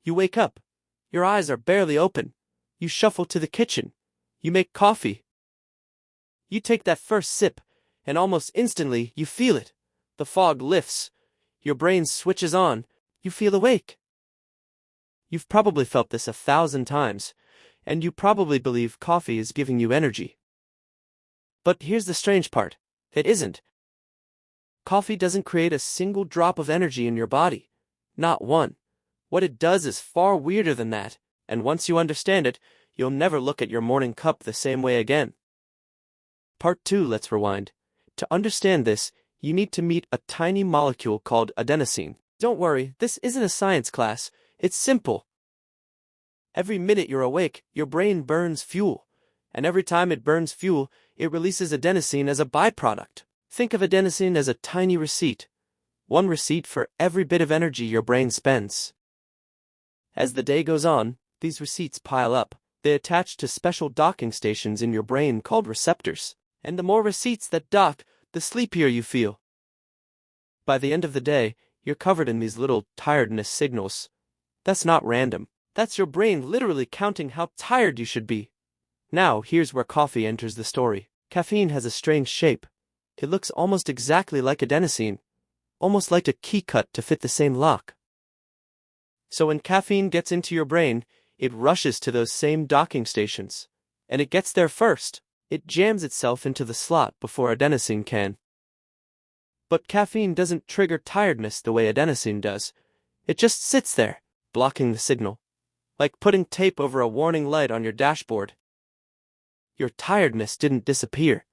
You wake up. Your eyes are barely open. You shuffle to the kitchen. You make coffee. You take that first sip, and almost instantly you feel it. The fog lifts. Your brain switches on. You feel awake. You've probably felt this 1,000 times, and you probably believe coffee is giving you energy. But here's the strange part. It isn't. Coffee doesn't create a single drop of energy in your body. Not one. What it does is far weirder than that, and once you understand it, you'll never look at your morning cup the same way again. Part 2. Let's rewind. To understand this, you need to meet a tiny molecule called adenosine. Don't worry, this isn't a science class. It's simple. Every minute you're awake, your brain burns fuel. And every time it burns fuel, it releases adenosine as a byproduct. Think of adenosine as a tiny receipt. One receipt for every bit of energy your brain spends. As the day goes on, these receipts pile up. They attach to special docking stations in your brain called receptors. And the more receipts that dock, the sleepier you feel. By the end of the day, you're covered in these little tiredness signals. That's not random. That's your brain literally counting how tired you should be. Now, here's where coffee enters the story. Caffeine has a strange shape. It looks almost exactly like adenosine, almost like a key cut to fit the same lock. So when caffeine gets into your brain, it rushes to those same docking stations. And it gets there first. It jams itself into the slot before adenosine can. But caffeine doesn't trigger tiredness the way adenosine does. It just sits there, blocking the signal. Like putting tape over a warning light on your dashboard. Your tiredness didn't disappear.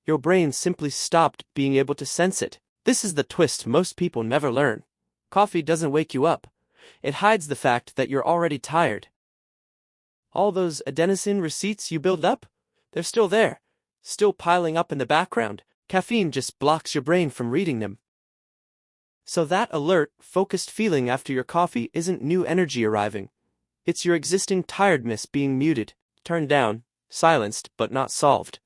Your brain simply stopped being able to sense it. This is the twist most people never learn. Coffee doesn't wake you up. It hides the fact that you're already tired. All those adenosine receipts you build up, they're still there, still piling up in the background. Caffeine just blocks your brain from reading them. So that alert, focused feeling after your coffee isn't new energy arriving. It's your existing tiredness being muted, turned down, silenced, but not solved.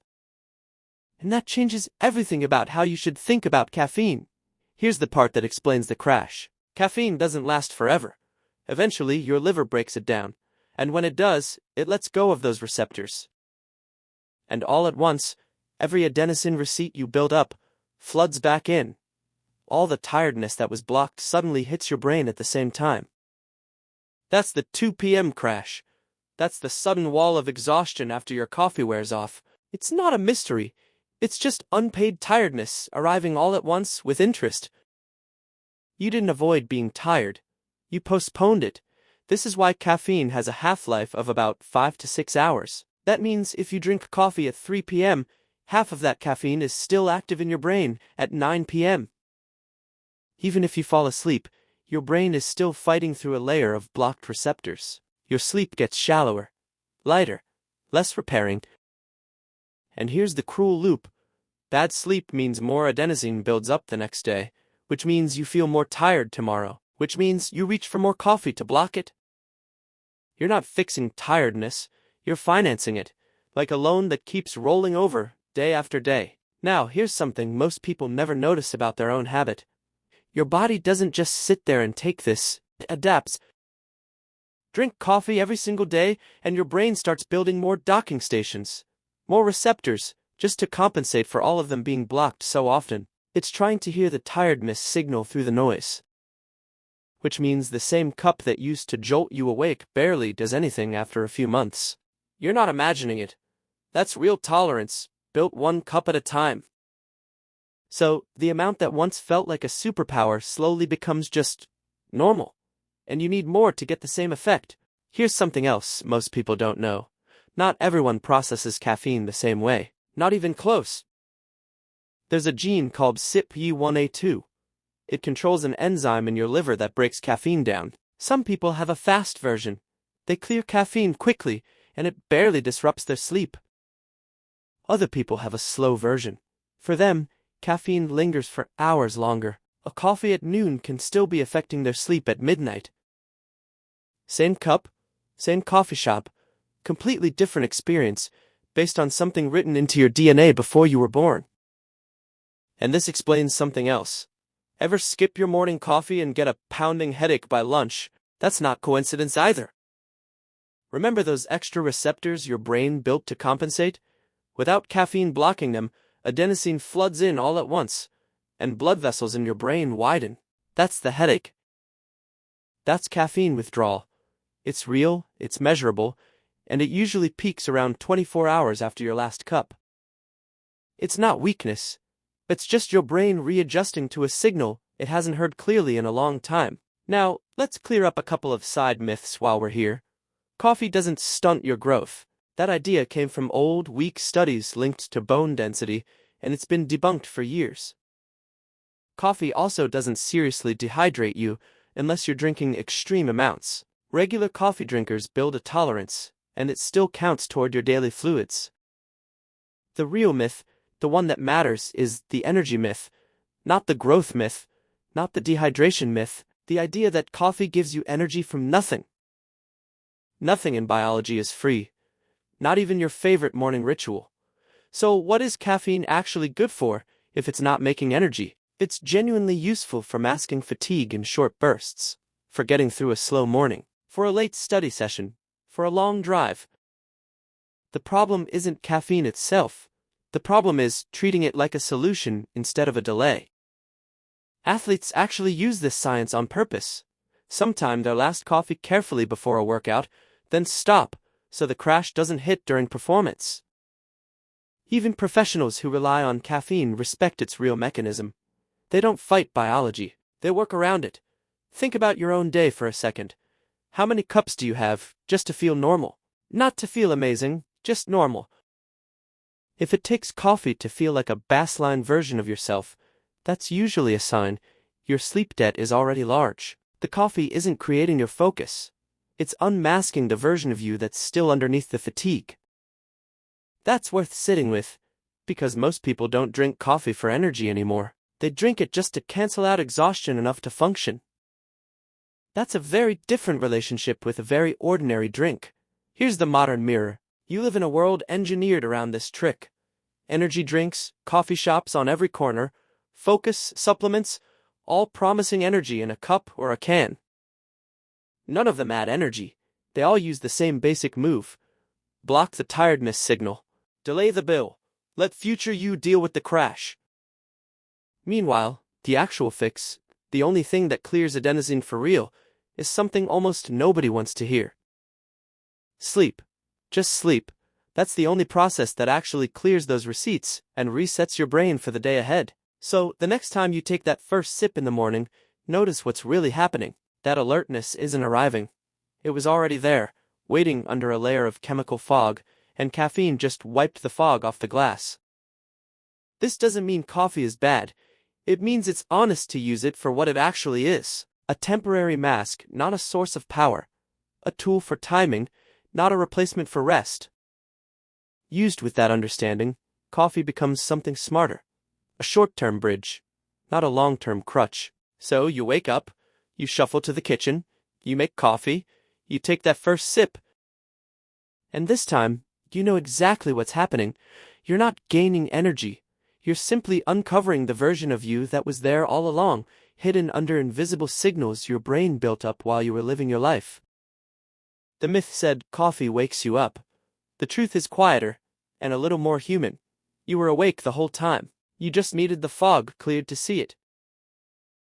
And that changes everything about how you should think about caffeine. Here's the part that explains the crash. Caffeine doesn't last forever. Eventually, your liver breaks it down. And when it does, it lets go of those receptors. And all at once, every adenosine receipt you build up floods back in. All the tiredness that was blocked suddenly hits your brain at the same time. That's the 2 p.m. crash. That's the sudden wall of exhaustion after your coffee wears off. It's not a mystery. It's just unpaid tiredness arriving all at once with interest. You didn't avoid being tired. You postponed it. This is why caffeine has a half-life of about 5 to 6 hours. That means if you drink coffee at 3 p.m., half of that caffeine is still active in your brain at 9 p.m. Even if you fall asleep, your brain is still fighting through a layer of blocked receptors. Your sleep gets shallower, lighter, less repairing. And here's the cruel loop. Bad sleep means more adenosine builds up the next day, which means you feel more tired tomorrow, which means you reach for more coffee to block it. You're not fixing tiredness, you're financing it, like a loan that keeps rolling over day after day. Now, here's something most people never notice about their own habit. Your body doesn't just sit there and take this, it adapts. Drink coffee every single day, and your brain starts building more docking stations, more receptors, just to compensate for all of them being blocked so often. It's trying to hear the tiredness signal through the noise. Which means the same cup that used to jolt you awake barely does anything after a few months. You're not imagining it. That's real tolerance, built one cup at a time. So, the amount that once felt like a superpower slowly becomes just normal. And you need more to get the same effect. Here's something else most people don't know. Not everyone processes caffeine the same way. Not even close. There's a gene called CYP1A2. It controls an enzyme in your liver that breaks caffeine down. Some people have a fast version. They clear caffeine quickly, and it barely disrupts their sleep. Other people have a slow version. For them, caffeine lingers for hours longer. A coffee at noon can still be affecting their sleep at midnight. Same cup, same coffee shop, completely different experience, based on something written into your DNA before you were born. And this explains something else. Ever skip your morning coffee and get a pounding headache by lunch? That's not coincidence either. Remember those extra receptors your brain built to compensate? Without caffeine blocking them, adenosine floods in all at once, and blood vessels in your brain widen. That's the headache. That's caffeine withdrawal. It's real, it's measurable, and it usually peaks around 24 hours after your last cup. It's not weakness. It's just your brain readjusting to a signal it hasn't heard clearly in a long time. Now, let's clear up a couple of side myths while we're here. Coffee doesn't stunt your growth. That idea came from old, weak studies linked to bone density, and it's been debunked for years. Coffee also doesn't seriously dehydrate you unless you're drinking extreme amounts. Regular coffee drinkers build a tolerance, and it still counts toward your daily fluids. The real myth, the one that matters, is the energy myth, not the growth myth, not the dehydration myth, the idea that coffee gives you energy from nothing. Nothing in biology is free, not even your favorite morning ritual. So what is caffeine actually good for if it's not making energy? It's genuinely useful for masking fatigue in short bursts, for getting through a slow morning, for a late study session, for a long drive. The problem isn't caffeine itself. The problem is treating it like a solution instead of a delay. Athletes actually use this science on purpose. Some time their last coffee carefully before a workout, then stop so the crash doesn't hit during performance. Even professionals who rely on caffeine respect its real mechanism. They don't fight biology, they work around it. Think about your own day for a second. How many cups do you have just to feel normal? Not to feel amazing, just normal. If it takes coffee to feel like a baseline version of yourself, that's usually a sign your sleep debt is already large. The coffee isn't creating your focus. It's unmasking the version of you that's still underneath the fatigue. That's worth sitting with, because most people don't drink coffee for energy anymore. They drink it just to cancel out exhaustion enough to function. That's a very different relationship with a very ordinary drink. Here's the modern mirror. You live in a world engineered around this trick. Energy drinks, coffee shops on every corner, focus, supplements, all promising energy in a cup or a can. None of them add energy. They all use the same basic move. Block the tiredness signal. Delay the bill. Let future you deal with the crash. Meanwhile, the actual fix, the only thing that clears adenosine for real, is something almost nobody wants to hear. Sleep. Just sleep. That's the only process that actually clears those receipts and resets your brain for the day ahead. So, the next time you take that first sip in the morning, notice what's really happening. That alertness isn't arriving. It was already there, waiting under a layer of chemical fog, and caffeine just wiped the fog off the glass. This doesn't mean coffee is bad. It means it's honest to use it for what it actually is. A temporary mask, not a source of power. A tool for timing, not a replacement for rest. Used with that understanding, coffee becomes something smarter. A short-term bridge, not a long-term crutch. So you wake up, you shuffle to the kitchen, you make coffee, you take that first sip. And this time, you know exactly what's happening. You're not gaining energy. You're simply uncovering the version of you that was there all along, hidden under invisible signals your brain built up while you were living your life. The myth said coffee wakes you up. The truth is quieter, and a little more human. You were awake the whole time. You just needed the fog cleared to see it.